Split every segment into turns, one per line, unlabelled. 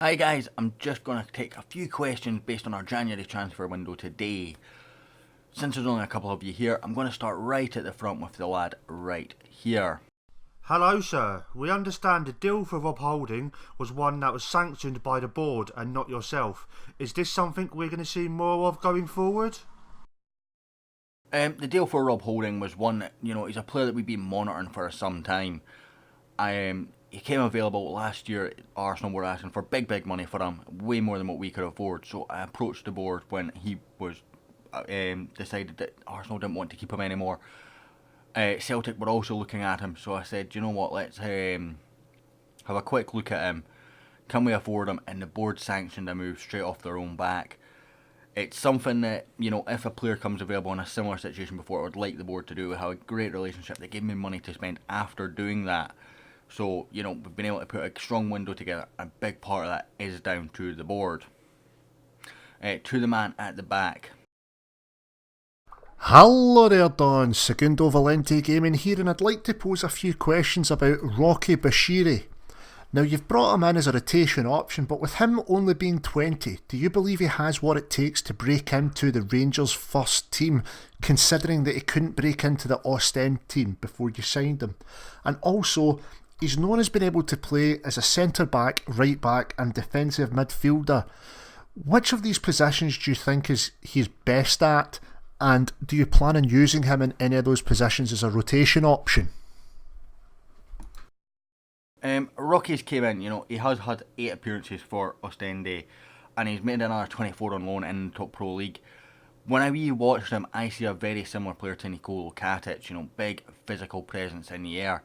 Hi guys, I'm just going to take a few questions based on our January transfer window today. Since there's only a couple of you here, I'm going to start right at the front with the lad right here.
Hello sir, we understand the deal for Rob Holding was one that was sanctioned by the board and not yourself. Is this something we're going to see more of going forward?
The deal for Rob Holding was one that, he's a player that we've been monitoring for some time. He came available last year. Arsenal were asking for big money for him, way more than what we could afford. So I approached the board when he was decided that Arsenal didn't want to keep him anymore. Celtic were also looking at him, so I said, you know what, let's have a quick look at him. Can we afford him? And the board sanctioned a move straight off their own back. It's something that, if a player comes available in a similar situation before, I would like the board to do. We have a great relationship. They gave me money to spend after doing that. So, we've been able to put a strong window together. A big part of that is down to the board. To the man at the back.
Hello there, Don. Segundo Volante Gaming here, and I'd like to pose a few questions about Rocky Bashiri. Now, you've brought him in as a rotation option, but with him only being 20, do you believe he has what it takes to break into the Rangers' first team, considering that he couldn't break into the Ostend team before you signed him? And also, he's known as being able to play as a centre-back, right-back and defensive midfielder. Which of these positions do you think he's best at? And do you plan on using him in any of those positions as a rotation option?
Rocky's came in, he has had 8 appearances for Ostende and he's made another 24 on loan in the top pro league. When I watched him, I see a very similar player to Nikola Katic, big physical presence in the air.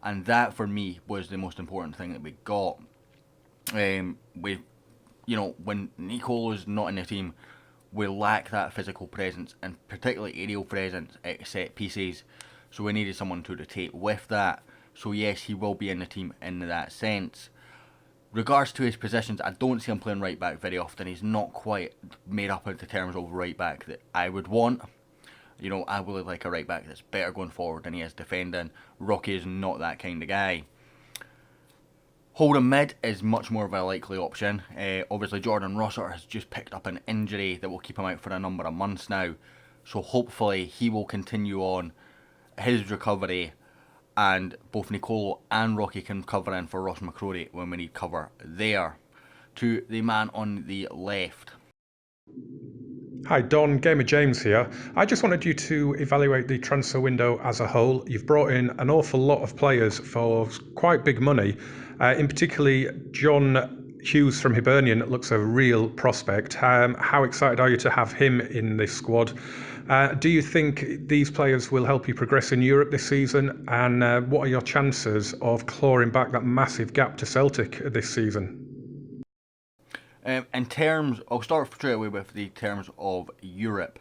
And that for me was the most important thing that we got. When Nicolo's not in the team, we lack that physical presence and particularly aerial presence at set pieces. So we needed someone to rotate with that. So yes, he will be in the team in that sense. Regards to his positions, I don't see him playing right back very often. He's not quite made up into terms of right back that I would want. I really like a right back that's better going forward than he is defending. Rocky is not that kind of guy. Holding mid is much more of a likely option. Obviously, Jordan Rossiter has just picked up an injury that will keep him out for a number of months now. So hopefully he will continue on his recovery and both Nicolo and Rocky can cover in for Ross McCrory when we need cover there. To the man on the left.
Hi Don, Gamer James here. I just wanted you to evaluate the transfer window as a whole. You've brought in an awful lot of players for quite big money. In particularly John Hughes from Hibernian looks a real prospect. How excited are you to have him in this squad? Do you think these players will help you progress in Europe this season? And what are your chances of clawing back that massive gap to Celtic this season?
In terms, I'll start straight away with the terms of Europe.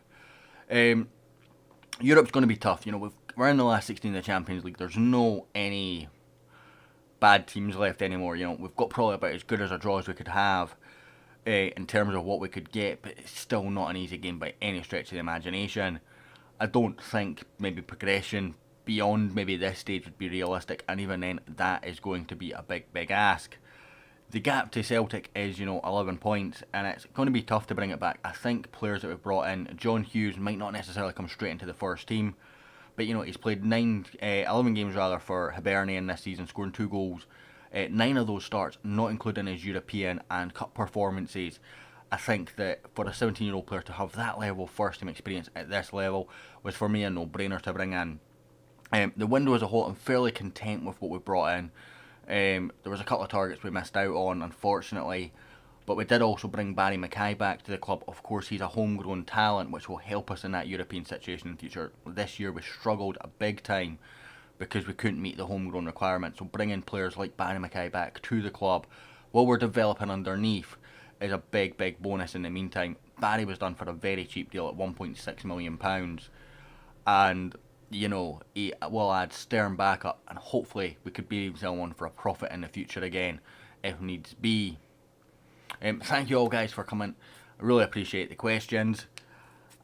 Europe's going to be tough. We're in the last 16 of the Champions League. There's no any bad teams left anymore. We've got probably about as good as a draw as we could have in terms of what we could get, but it's still not an easy game by any stretch of the imagination. I don't think maybe progression beyond maybe this stage would be realistic, and even then, that is going to be a big ask. The gap to Celtic is, 11 points, and it's going to be tough to bring it back. I think players that we've brought in, John Hughes might not necessarily come straight into the first team, but he's played 11 games for Hibernian this season, scoring 2 goals. 9 of those starts, not including his European and Cup performances. I think that for a 17-year-old player to have that level of first team experience at this level was for me a no-brainer to bring in. The window as a whole, I'm fairly content with what we brought in. There was a couple of targets we missed out on, unfortunately, but we did also bring Barry Mackay back to the club. Of course, he's a homegrown talent, which will help us in that European situation in the future. This year we struggled a big time because we couldn't meet the homegrown requirements, so bringing players like Barry Mackay back to the club while we're developing underneath is a big bonus in the meantime. Barry was done for a very cheap deal at £1.6 million, and he will add Stern back up, and hopefully we could be sell one for a profit in the future again if needs be. Thank you all guys for coming. I really appreciate the questions,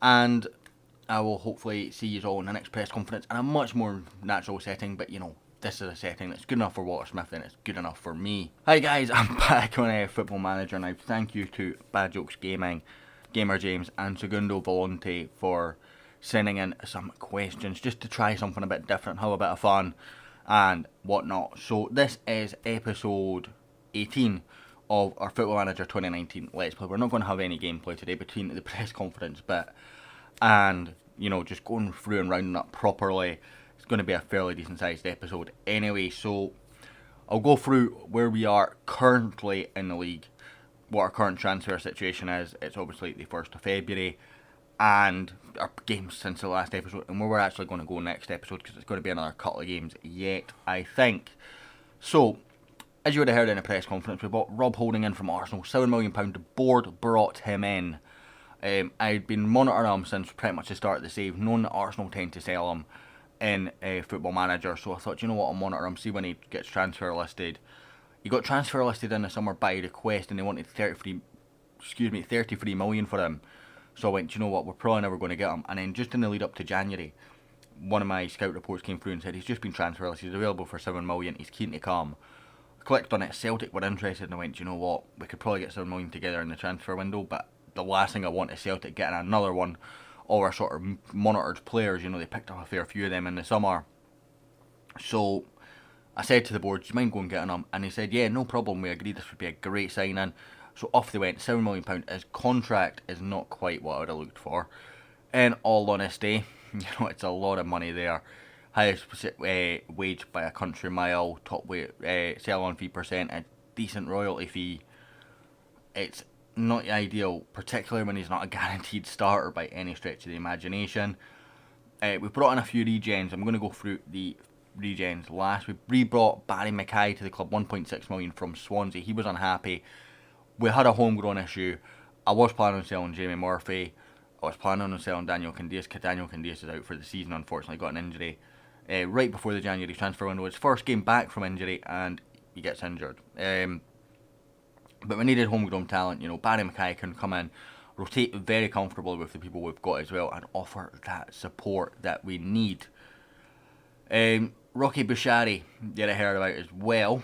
and I will hopefully see you all in the next press conference in a much more natural setting, but this is a setting that's good enough for Walter Smith, then it's good enough for me. Hi guys, I'm back on Football Manager now. Thank you to Bad Jokes Gaming, Gamer James and Segundo Volante for sending in some questions just to try something a bit different, have a bit of fun and whatnot. So this is episode 18 of our Football Manager 2019 Let's Play. We're not going to have any gameplay today between the press conference bit and, you know, just going through and rounding up properly. It's going to be a fairly decent sized episode anyway, so I'll go through where we are currently in the league, what our current transfer situation is. It's obviously the 1st of February, and our games since the last episode, and where we're actually going to go next episode, because it's going to be another couple of games yet, I think. So, as you would have heard in a press conference, we bought Rob Holding in from Arsenal, £7 million. The board brought him in. I'd been monitoring him since pretty much the start of the save, knowing that Arsenal tend to sell him in a Football Manager, so I thought, you know what, I'll monitor him, see when he gets transfer listed. He got transfer listed in the summer by request, and they wanted 33 million for him. So I went, you know what, we're probably never going to get him. And then just in the lead up to January, one of my scout reports came through and said he's just been transfer listed, he's available for 7 million, he's keen to come. I clicked on it, Celtic were interested, and I went, you know what, we could probably get 7 million together in the transfer window, but the last thing I want is Celtic getting another one. All our sort of monitored players, you know, they picked up a fair few of them in the summer. So I said to the board, do you mind going and getting them? And he said, yeah, no problem, we agreed this would be a great sign-in. So off they went, £7 million. His contract is not quite what I would have looked for. In all honesty, you know, it's a lot of money there. Highest wage by a country mile, top sell-on fee percentage, decent royalty fee. It's not ideal, particularly when he's not a guaranteed starter by any stretch of the imagination. We brought in a few regens. I'm going to go through the regens last. We re-brought Barry Mackay to the club, 1.6 million from Swansea. He was unhappy. We had a homegrown issue. I was planning on selling Jamie Murphy. I was planning on selling Daniel Candeias. Daniel Candeias is out for the season, unfortunately, got an injury right before the January transfer window. His first game back from injury, and he gets injured. But we needed homegrown talent. You know, Barry Mackay can come in, rotate very comfortably with the people we've got as well, and offer that support that we need. Rocky Bashari, that I heard about as well.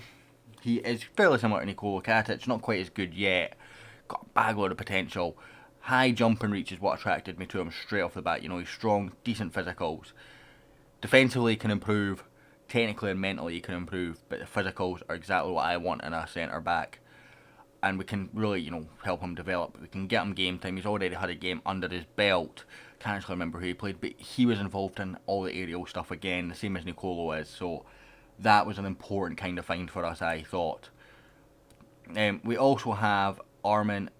He is fairly similar to Nikola Katic, not quite as good yet. Got a bag load of potential. High jump and reach is what attracted me to him straight off the bat. You know, he's strong, decent physicals. Defensively he can improve. Technically and mentally he can improve. But the physicals are exactly what I want in a centre back. And we can really, you know, help him develop. We can get him game time. He's already had a game under his belt. Can't actually remember who he played, but he was involved in all the aerial stuff again, the same as Nicolo is. So that was an important kind of find for us, I thought. We also have Armin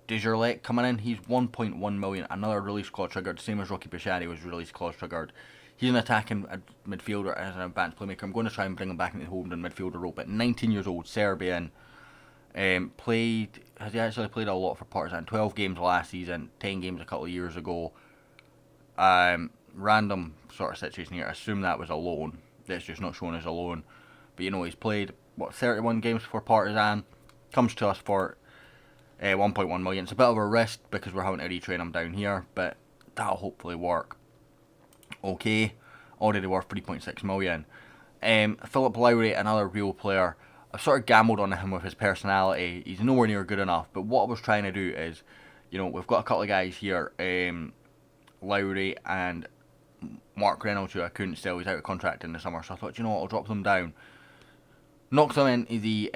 Dejerlek coming in. He's 1.1 million, another release clause triggered, same as Rocky Bashari was release clause triggered. He's an attacking midfielder as an advanced playmaker. I'm going to try and bring him back into the holding midfielder role, but 19 years old, Serbian. Has he actually played a lot for Partizan? 12 games last season, 10 games a couple of years ago. Random sort of situation here. I assume that was a loan. That's just not shown as a loan. But you know, he's played, 31 games for Partizan. Comes to us for 1.1 million. It's a bit of a risk because we're having to retrain him down here, but that'll hopefully work. Okay, already worth 3.6 million. Philip Lowry, another real player. I've sort of gambled on him with his personality. He's nowhere near good enough. But what I was trying to do is, you know, we've got a couple of guys here, Lowry and Mark Reynolds, who I couldn't sell. He's out of contract in the summer. So I thought, you know what, I'll drop them down. Knock them into the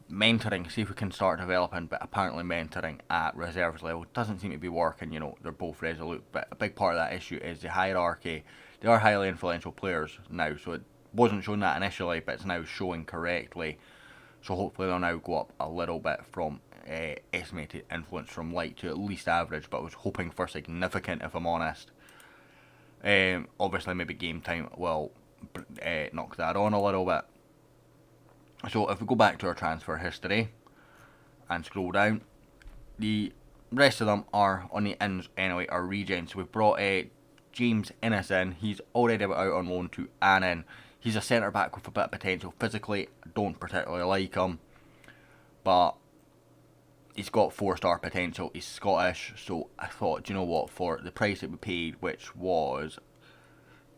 mentoring, see if we can start developing. But apparently mentoring at reserves level doesn't seem to be working. You know, they're both resolute. But a big part of that issue is the hierarchy. They are highly influential players now. So it wasn't showing that initially, but it's now showing correctly. So hopefully they'll now go up a little bit from estimated influence from light to at least average, but I was hoping for significant, if I'm honest. Obviously maybe game time will knock that on a little bit. So if we go back to our transfer history and scroll down, the rest of them are on the ins anyway, are regens. So we've brought James Innes in. He's already out on loan to Annan. He's a centre back with a bit of potential. Physically, I don't particularly like him, but he's got 4-star potential. He's Scottish, so I thought, do you know what, for the price that we paid, which was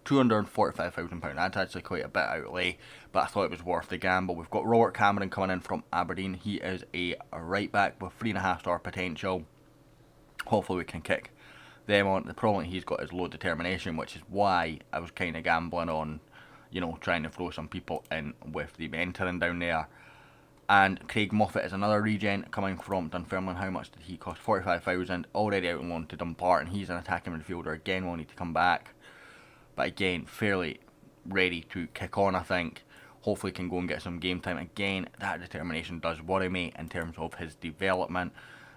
£245,000. That's actually quite a bit outlay, but I thought it was worth the gamble. We've got Robert Cameron coming in from Aberdeen. He is a right back with 3.5-star potential. Hopefully we can kick them on. The problem he's got is low determination, which is why I was kind of gambling on, trying to throw some people in with the mentoring down there. And Craig Moffat is another regen coming from Dunfermline. How much did he cost? 45,000. Already out on loan to Dumbarton. He's an attacking midfielder. Again, will need to come back. But again, fairly ready to kick on, I think. Hopefully can go and get some game time. Again, that determination does worry me in terms of his development.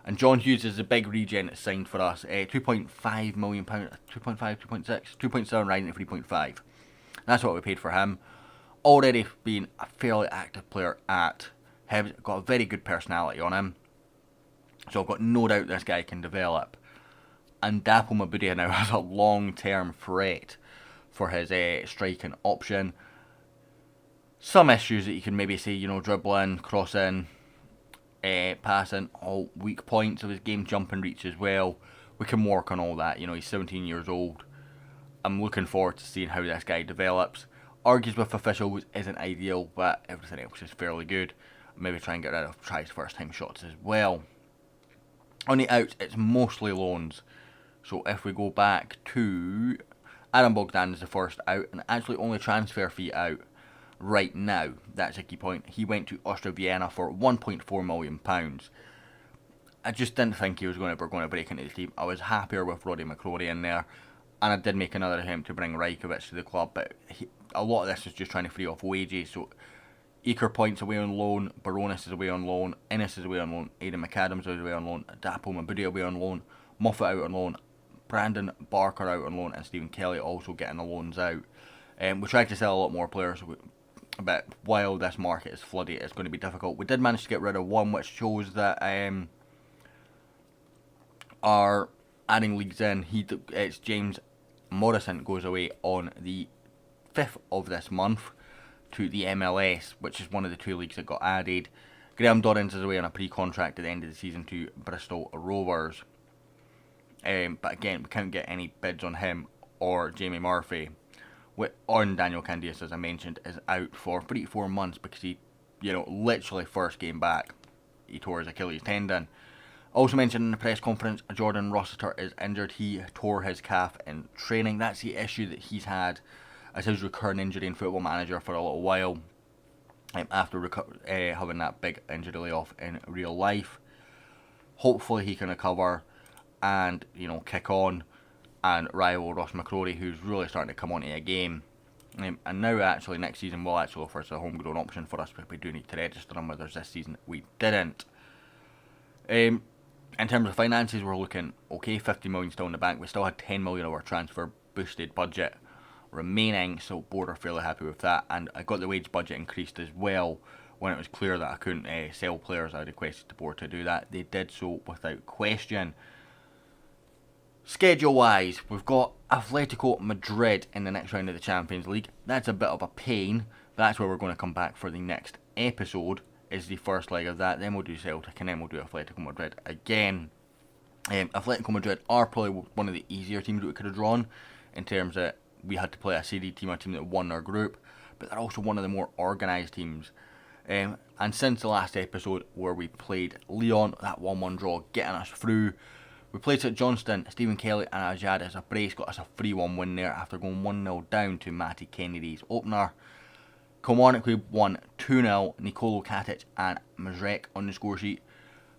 And John Hughes is the big regen that's signed for us. £2.5 million, 2.5, 2.6, 2.7 rising to 3.5. That's what we paid for him. Already been a fairly active player at Hibs, got a very good personality on him, so I've got no doubt this guy can develop. And Dapo Mabudia now has a long-term threat for his striking option. Some issues that you can maybe say, dribbling, crossing, passing, all weak points of his game, jumping reach as well. We can work on all that. He's 17 years old. I'm looking forward to seeing how this guy develops. Argues with officials isn't ideal, but everything else is fairly good. Maybe try and get rid of tries first time shots as well. On the outs, it's mostly loans. So if we go back to Adam Bogdan is the first out, and actually only transfer fee out right now. That's a key point. He went to Austria Vienna for £1.4 million. I just didn't think he was ever going to break into the team. I was happier with Roddy McCrory in there, and I did make another attempt to bring Rajkovic to the club, but a lot of this is just trying to free off wages. So Eker Point's away on loan, Baronis is away on loan, Innes is away on loan, Aidan McAdams is away on loan, Dapo Mabudia away on loan, Moffat out on loan, Brandon Barker out on loan, and Stephen Kelly also getting the loans out. We tried to sell a lot more players, but while this market is flooded, it's going to be difficult. We did manage to get rid of one, which shows that our adding leagues in, it's James Morrison goes away on the 5th of this month to the MLS, which is one of the two leagues that got added. Graham Dorrans is away on a pre-contract at the end of the season to Bristol Rovers. But again, we can't get any bids on him or Jamie Murphy. On Daniel Candias, as I mentioned, is out for 3 to 4 months because he, literally first game back, he tore his Achilles tendon. Also mentioned in the press conference, Jordan Rossiter is injured. He tore his calf in training. That's the issue that he's had as his recurring injury in Football Manager for a little while, after having that big injury layoff in real life. Hopefully he can recover and kick on and rival Ross McCrory, who's really starting to come onto a game. And now actually next season will actually offer us a homegrown option for us, but we do need to register him, whereas this season we didn't. In terms of finances, we're looking okay, 50 million still in the bank. We still had 10 million of our transfer boosted budget remaining, so board are fairly happy with that. And I got the wage budget increased as well when it was clear that I couldn't sell players. I requested the board to do that. They did so without question. Schedule wise, we've got Atletico Madrid in the next round of the Champions League. That's a bit of a pain. That's where we're going to come back for the next episode, is the first leg of that. Then we'll do Celtic, and then we'll do Atletico Madrid again. Atletico Madrid are probably one of the easier teams that we could have drawn, in terms of we had to play a CD team, a team that won our group, but they're also one of the more organised teams. And since the last episode where we played Lyon, that 1-1 draw getting us through, we played St Johnstone, Stephen Kelly and Ajad as a brace got us a 3-1 win there after going 1-0 down to Matty Kennedy's opener. Kilmarnock we won 2-0, Nicolo Katic and Mazrek on the score sheet.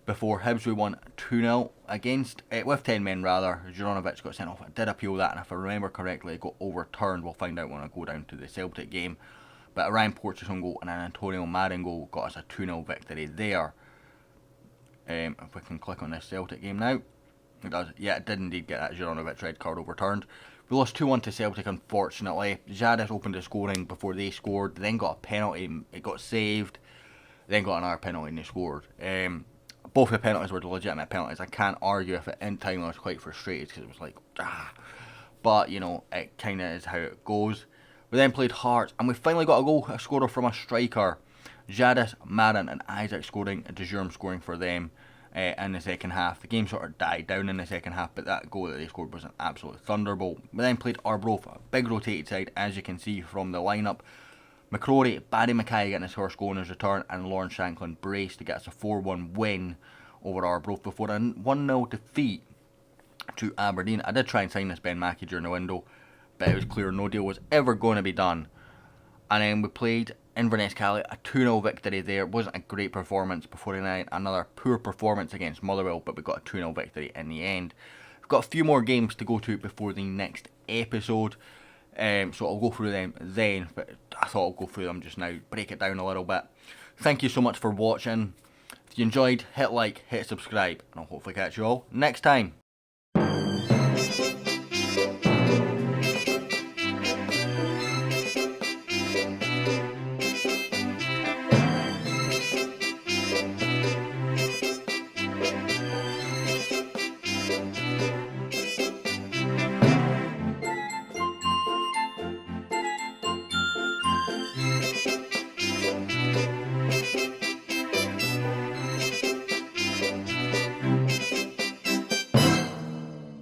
Before Hibs we won 2-0 against, with 10 men rather. Juranovic got sent off. I did appeal that, and if I remember correctly it got overturned. We'll find out when I go down to the Celtic game. But a Ryan Porteous on goal and an Antonio Marin goal got us a 2-0 victory there. If we can click on this Celtic game now. It does. Yeah, it did indeed get that Juranovic red card overturned. We lost 2-1 to Celtic, unfortunately. Jadis opened the scoring before they scored. Then got a penalty. It got saved. Then got another penalty and they scored. Both the penalties were legitimate penalties. I can't argue if it in time I was quite frustrated because it was like, But, it kind of is how it goes. We then played Hearts and we finally got a scorer from a striker. Jadis, Marin and Isaac scoring, De Jurm scoring for them. in the second half. The game sort of died down in the second half, but that goal that they scored was an absolute thunderbolt. We then played Arbroath, a big rotated side, as you can see from the lineup. McCrory, Barry Mackay getting his first goal in his return, and Lawrence Shanklin braced to get us a 4-1 win over Arbroath before a 1-0 defeat to Aberdeen. I did try and sign this Ben Mackey during the window, but it was clear no deal was ever going to be done. And then we played Inverness Cali, a 2-0 victory there. It wasn't a great performance before another poor performance against Motherwell, but we got a 2-0 victory in the end. We've got a few more games to go to before the next episode, so I'll go through them then, but I thought I'll go through them just now, break it down a little bit. Thank you so much for watching. If you enjoyed, hit like, hit subscribe, and I'll hopefully catch you all next time.